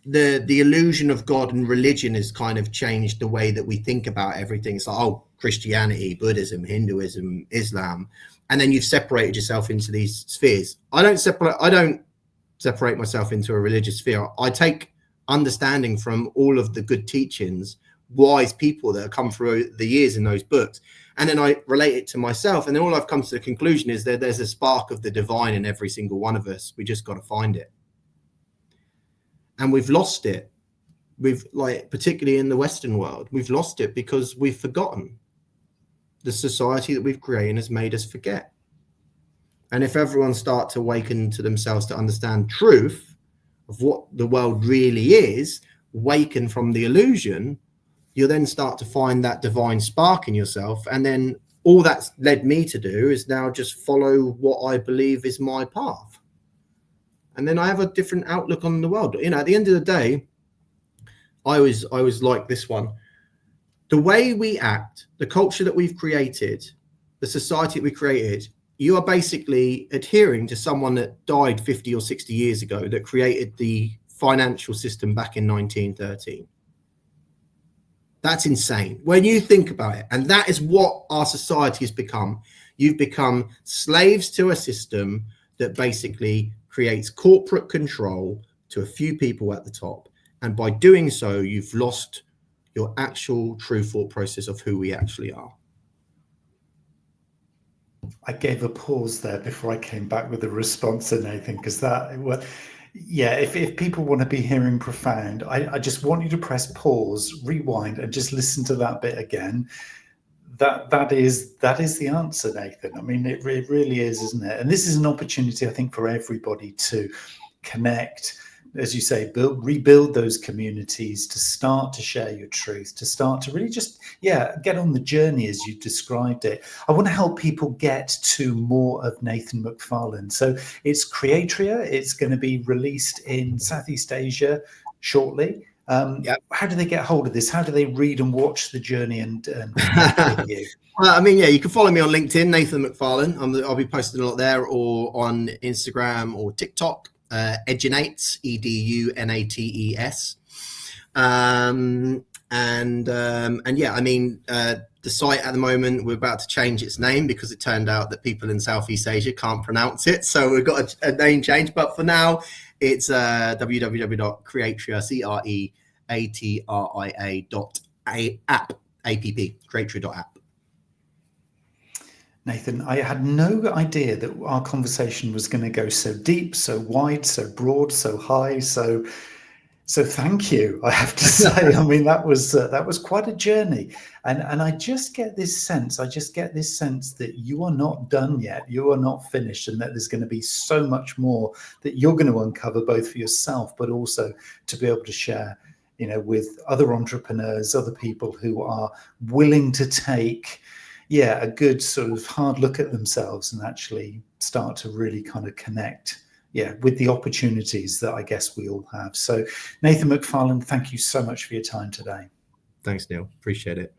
the illusion of God and religion has kind of changed the way that we think about everything. It's like, oh, Christianity, Buddhism, Hinduism, Islam, and then you've separated yourself into these spheres. I don't separate myself into a religious sphere. I take understanding from all of the good teachings, wise people that have come through the years in those books, and then I relate it to myself. And then all I've come to the conclusion is that there's a spark of the divine in every single one of us. We just got to find it. And we've lost it. Particularly in the Western world, we've lost it because we've forgotten. The society that we've created has made us forget. And if everyone starts to awaken to themselves to understand truth of what the world really is, awaken from the illusion, you'll then start to find that divine spark in yourself. And then all that's led me to do is now just follow what I believe is my path. And then I have a different outlook on the world. At the end of the day, I always like this one. The way we act, the culture that we've created, the society that we created, you are basically adhering to someone that died 50 or 60 years ago that created the financial system back in 1913. That's insane when you think about it. And that is what our society has become. You've become slaves to a system that basically creates corporate control to a few people at the top. And by doing so, you've lost your actual true thought process of who we actually are. I gave a pause there before I came back with a response, Nathan, because if people want to be hearing profound, I just want you to press pause, rewind, and just listen to that bit again. That is the answer, Nathan. I mean, it really is, isn't it? And this is an opportunity, I think, for everybody to connect, as you say, rebuild those communities, to start to share your truth, to start to really just, get on the journey as you described it. I want to help people get to more of Nathan Mcfarlane. So it's Creatria. It's going to be released in Southeast Asia shortly. How do they get hold of this? How do they read and watch the journey and connect with you? Well, you can follow me on LinkedIn, Nathan Mcfarlane. I'll be posting a lot there, or on Instagram or TikTok, Edunates, EDUNATES. The site at the moment, we're about to change its name because it turned out that people in Southeast Asia can't pronounce it. So we've got a name change. But for now, it's www.creatria, creatria.app, creatria.app. Nathan, I had no idea that our conversation was going to go so deep, so wide, so broad, so high. So thank you, I have to say. I mean, that was quite a journey. And I just get this sense that you are not done yet. You are not finished, and that there's going to be so much more that you're going to uncover, both for yourself, but also to be able to share, with other entrepreneurs, other people who are willing to take, a good sort of hard look at themselves and actually start to really kind of connect, with the opportunities that I guess we all have. So Nathan Mcfarlane, thank you so much for your time today. Thanks, Neil. Appreciate it.